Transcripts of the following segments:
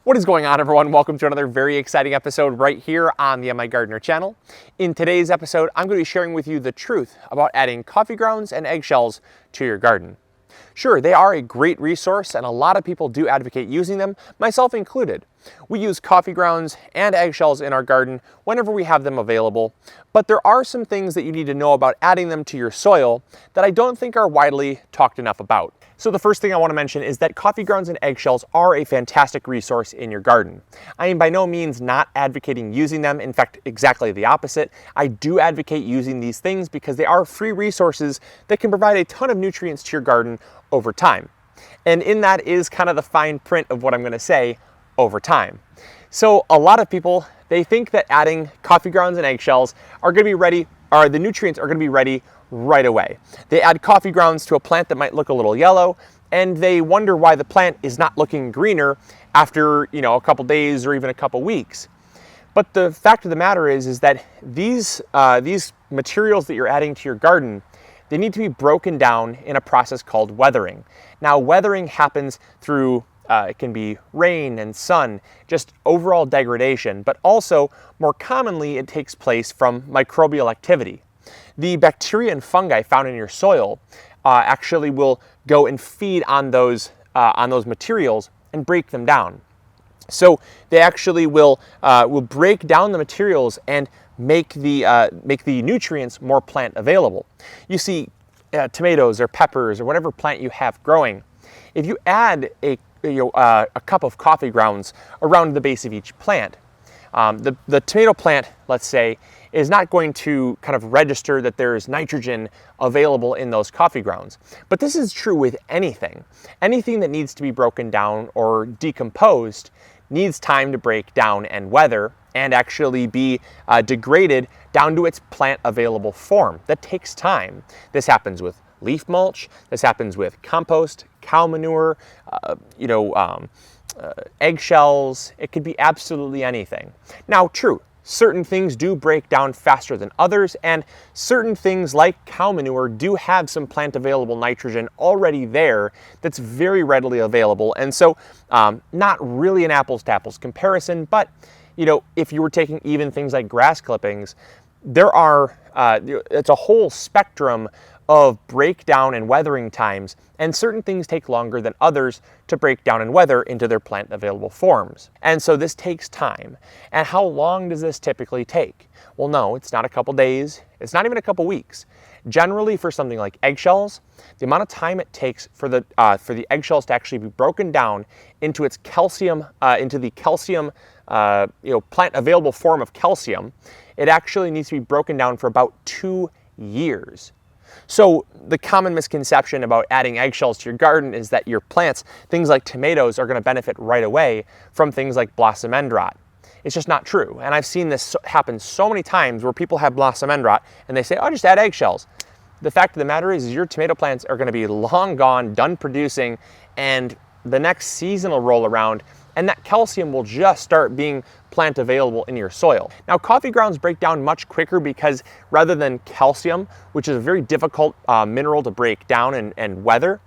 What is going on, everyone? Welcome to another very exciting episode right here on the MIgardener channel. In today's episode, I'm going to be sharing with you the truth about adding coffee grounds and eggshells to your garden. Sure, they are a great resource and a lot of people do advocate using them, myself included. We use coffee grounds and eggshells in our garden whenever we have them available, but there are some things that you need to know about adding them to your soil that I don't think are widely talked enough about. So the first thing I want to mention is that coffee grounds and eggshells are a fantastic resource in your garden. I am by no means not advocating using them. In fact, exactly the opposite. I do advocate using these things because they are free resources that can provide a ton of nutrients to your garden over time. And in that is kind of the fine print of what I'm going to say, over time. So a lot of people, they think that adding coffee grounds and eggshells are going to be ready, or the nutrients are going to be ready right away. They add coffee grounds to a plant that might look a little yellow, and they wonder why the plant is not looking greener after, a couple days or even a couple weeks. But the fact of the matter is that these materials that you're adding to your garden, they need to be broken down in a process called weathering. Now, weathering happens through it can be rain and sun, just overall degradation, but also more commonly it takes place from microbial activity. The bacteria and fungi found in your soil actually will go and feed on those materials and break them down. So they actually will break down the materials and make the nutrients more plant available. You see, tomatoes or peppers or whatever plant you have growing, if you add a cup of coffee grounds around the base of each plant, the tomato plant, let's say, is not going to kind of register that there's nitrogen available in those coffee grounds. But this is true with anything. Anything that needs to be broken down or decomposed needs time to break down and weather and actually be degraded down to its plant available form. That takes time. This happens with leaf mulch, this happens with compost, cow manure, eggshells. It could be absolutely anything. Now, true, certain things do break down faster than others, and certain things like cow manure do have some plant available nitrogen already there that's very readily available. And so not really an apples to apples comparison, but if you were taking even things like grass clippings, it's a whole spectrum of breakdown and weathering times, and certain things take longer than others to break down and weather into their plant available forms. And so this takes time. And how long does this typically take? Well, no, it's not a couple days, it's not even a couple weeks. Generally, for something like eggshells, the amount of time it takes for the eggshells to actually be broken down into its calcium, into the calcium, plant available form of calcium, it actually needs to be broken down for about 2 years. So the common misconception about adding eggshells to your garden is that your plants, things like tomatoes, are going to benefit right away from things like blossom end rot. It's just not true. And I've seen this happen so many times where people have blossom end rot and they say, oh, just add eggshells. The fact of the matter is your tomato plants are going to be long gone, done producing, and the next season will roll around and that calcium will just start being plant available in your soil. Now, coffee grounds break down much quicker because rather than calcium, which is a very difficult mineral to break down and weather,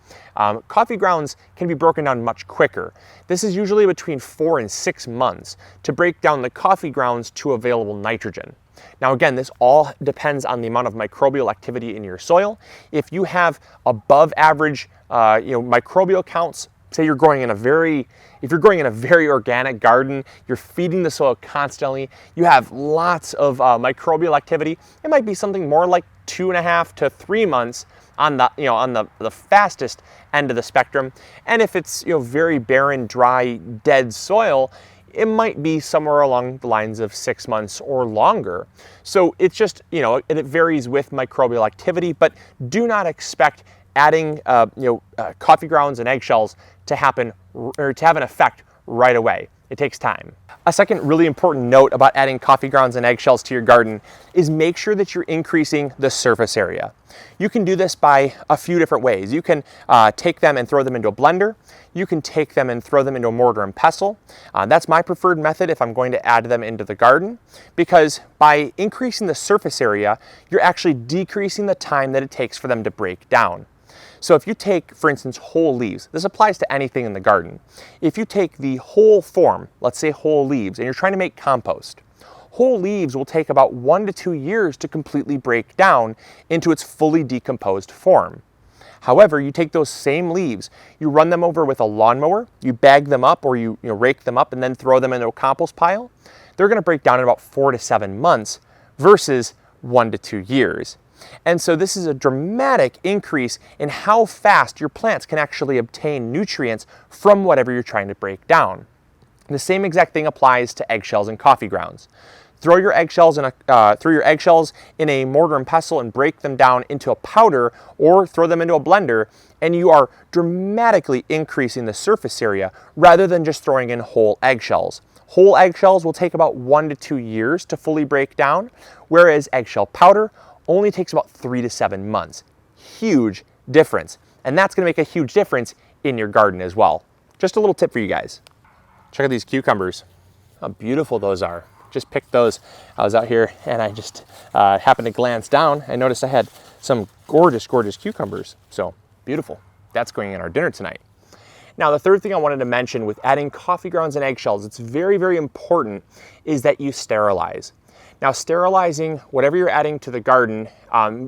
coffee grounds can be broken down much quicker. This is usually between 4 and 6 months to break down the coffee grounds to available nitrogen. Now, again, this all depends on the amount of microbial activity in your soil. If you have above average microbial counts, say if you're growing in a very organic garden, you're feeding the soil constantly, you have lots of microbial activity, it might be something more like 2.5 to 3 months on the fastest end of the spectrum. And if it's very barren, dry, dead soil, it might be somewhere along the lines of 6 months or longer. So it's just, it varies with microbial activity, but do not expect adding coffee grounds and eggshells to happen or to have an effect right away. It takes time. A second really important note about adding coffee grounds and eggshells to your garden is make sure that you're increasing the surface area. You can do this by a few different ways. You can take them and throw them into a blender. You can take them and throw them into a mortar and pestle. That's my preferred method if I'm going to add them into the garden, because by increasing the surface area, you're actually decreasing the time that it takes for them to break down. So if you take, for instance, whole leaves, this applies to anything in the garden. If you take the whole form, let's say whole leaves, and you're trying to make compost, whole leaves will take about 1 to 2 years to completely break down into its fully decomposed form. However, you take those same leaves, you run them over with a lawnmower, you bag them up, or you rake them up and then throw them into a compost pile, they're going to break down in about 4 to 7 months versus 1 to 2 years. And so this is a dramatic increase in how fast your plants can actually obtain nutrients from whatever you're trying to break down. The same exact thing applies to eggshells and coffee grounds. Throw your eggshells in a mortar and pestle and break them down into a powder, or throw them into a blender, and you are dramatically increasing the surface area rather than just throwing in whole eggshells. Whole eggshells will take about 1 to 2 years to fully break down, whereas eggshell powder only takes about 3 to 7 months. Huge difference. And that's going to make a huge difference in your garden as well. Just a little tip for you guys. Check out these cucumbers. How beautiful those are. Just picked those. I was out here and I just happened to glance down. I noticed I had some gorgeous, gorgeous cucumbers. So beautiful. That's going in our dinner tonight. Now, the third thing I wanted to mention with adding coffee grounds and eggshells, it's very, very important, is that you sterilize. Now, sterilizing whatever you're adding to the garden,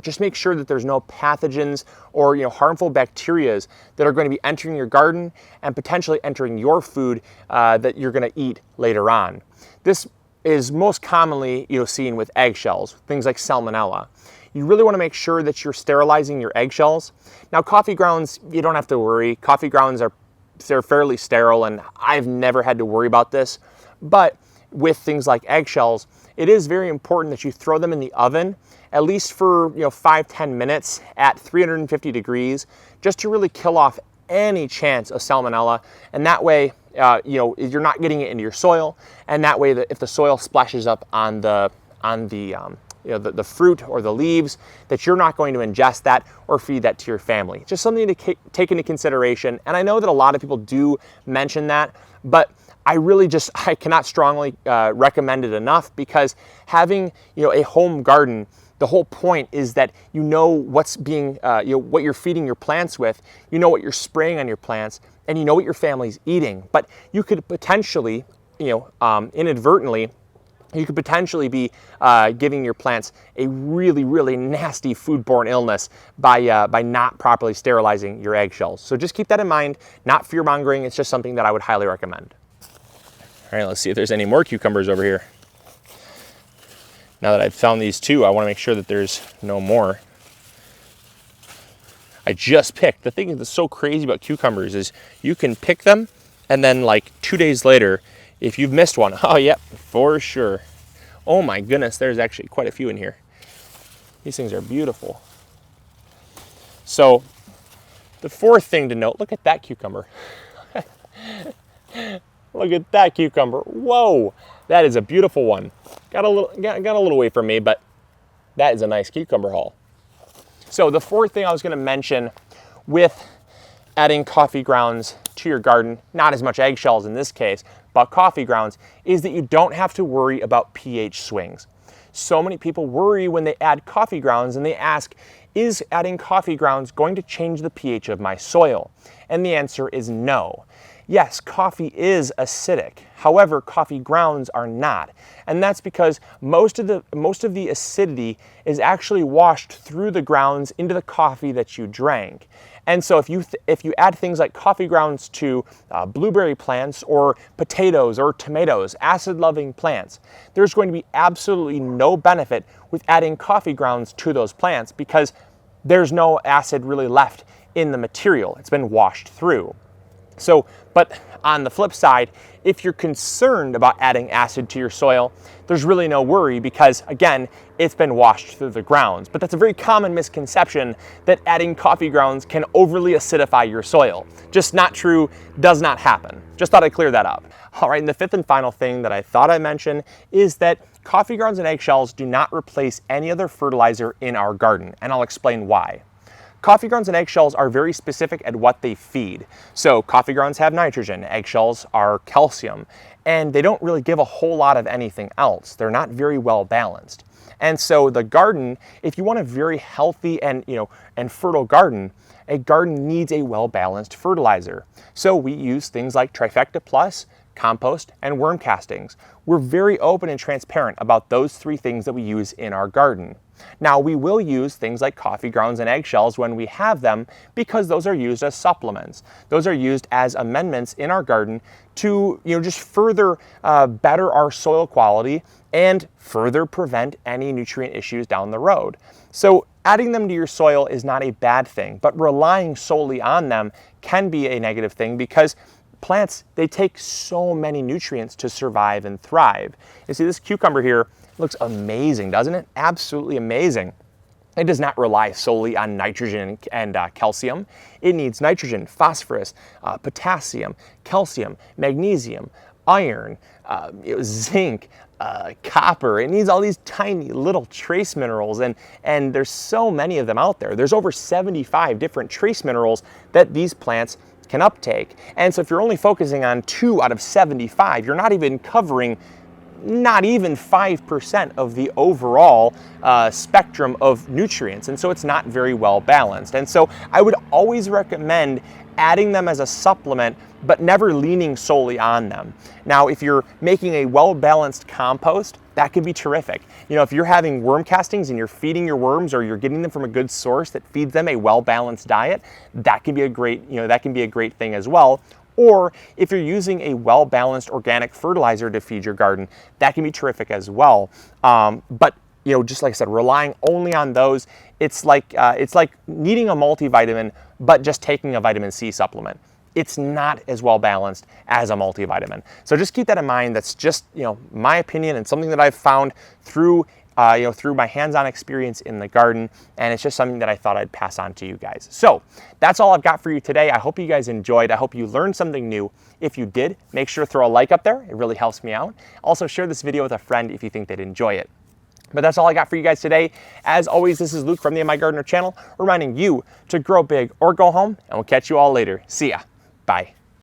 just make sure that there's no pathogens or harmful bacteria that are going to be entering your garden and potentially entering your food that you're going to eat later on. This is most commonly seen with eggshells, things like salmonella. You really want to make sure that you're sterilizing your eggshells. Now, coffee grounds, you don't have to worry. Coffee grounds they're fairly sterile, and I've never had to worry about this. But with things like eggshells, it is very important that you throw them in the oven at least for 5-10 minutes at 350 degrees, just to really kill off any chance of salmonella. And that way, you're not getting it into your soil. And that way, if the soil splashes up on the fruit or the leaves, that you're not going to ingest that or feed that to your family. Just something to take into consideration. And I know that a lot of people do mention that, but I cannot strongly recommend it enough, because having a home garden, the whole point is that what's being what you're feeding your plants with, what you're spraying on your plants, and what your family's eating. But you could potentially inadvertently, you could potentially be giving your plants a really, really nasty foodborne illness by not properly sterilizing your eggshells. So just keep that in mind. Not fear-mongering. It's just something that I would highly recommend. All right, let's see if there's any more cucumbers over here. Now that I've found these two, I want to make sure that there's no more. I just picked. The thing that's so crazy about cucumbers is you can pick them, and then like 2 days later, if you've missed one, oh yep, for sure. Oh my goodness, there's actually quite a few in here. These things are beautiful. So the fourth thing to note, look at that cucumber. Look at that cucumber. Whoa, that is a beautiful one. Got a little away from me, but that is a nice cucumber haul. So the fourth thing I was going to mention with adding coffee grounds to your garden, not as much eggshells in this case, but coffee grounds, is that you don't have to worry about pH swings. So many people worry when they add coffee grounds, and they ask, is adding coffee grounds going to change the pH of my soil? And the answer is no. Yes, coffee is acidic. However, coffee grounds are not. And that's because most of the acidity is actually washed through the grounds into the coffee that you drank. And so if you add things like coffee grounds to blueberry plants or potatoes or tomatoes, acid-loving plants, there's going to be absolutely no benefit with adding coffee grounds to those plants, because there's no acid really left in the material. It's been washed through. So, but on the flip side, if you're concerned about adding acid to your soil, there's really no worry, because again, it's been washed through the grounds. But that's a very common misconception, that adding coffee grounds can overly acidify your soil. Just not true, does not happen. Just thought I'd clear that up. All right, and the fifth and final thing that I thought I'd mention is that coffee grounds and eggshells do not replace any other fertilizer in our garden, and I'll explain why. Coffee grounds and eggshells are very specific at what they feed. So coffee grounds have nitrogen, eggshells are calcium, and they don't really give a whole lot of anything else. They're not very well balanced. And so the garden, if you want a very healthy and fertile garden, a garden needs a well-balanced fertilizer. So we use things like Trifecta Plus, compost, and worm castings. We're very open and transparent about those three things that we use in our garden. Now, we will use things like coffee grounds and eggshells when we have them because those are used as supplements. Those are used as amendments in our garden to just further better our soil quality and further prevent any nutrient issues down the road. So adding them to your soil is not a bad thing, but relying solely on them can be a negative thing because plants, they take so many nutrients to survive and thrive. You see this cucumber here looks amazing, doesn't it? Absolutely amazing. It does not rely solely on nitrogen and calcium. It needs nitrogen, phosphorus, potassium, calcium, magnesium, iron, zinc, copper. It needs all these tiny little trace minerals, and there's so many of them out there. There's over 75 different trace minerals that these plants can uptake. And so if you're only focusing on 2 out of 75, you're not even covering not even 5% of the overall spectrum of nutrients. And so it's not very well balanced. And so I would always recommend adding them as a supplement, but never leaning solely on them. Now, if you're making a well-balanced compost, that could be terrific. If you're having worm castings and you're feeding your worms, or you're getting them from a good source that feeds them a well-balanced diet, that can be a great, thing as well. Or if you're using a well-balanced organic fertilizer to feed your garden, that can be terrific as well. But just like I said, relying only on those, it's like needing a multivitamin, but just taking a vitamin C supplement. It's not as well balanced as a multivitamin. So just keep that in mind. That's just my opinion and something that I've found through my hands-on experience in the garden, and it's just something that I thought I'd pass on to you guys. So that's all I've got for you today. I hope you guys enjoyed. I hope you learned something new. If you did, make sure to throw a like up there. It really helps me out. Also, share this video with a friend if you think they'd enjoy it. But that's all I got for you guys today. As always, this is Luke from the MIgardener channel, reminding you to grow big or go home, and we'll catch you all later. See ya. Bye.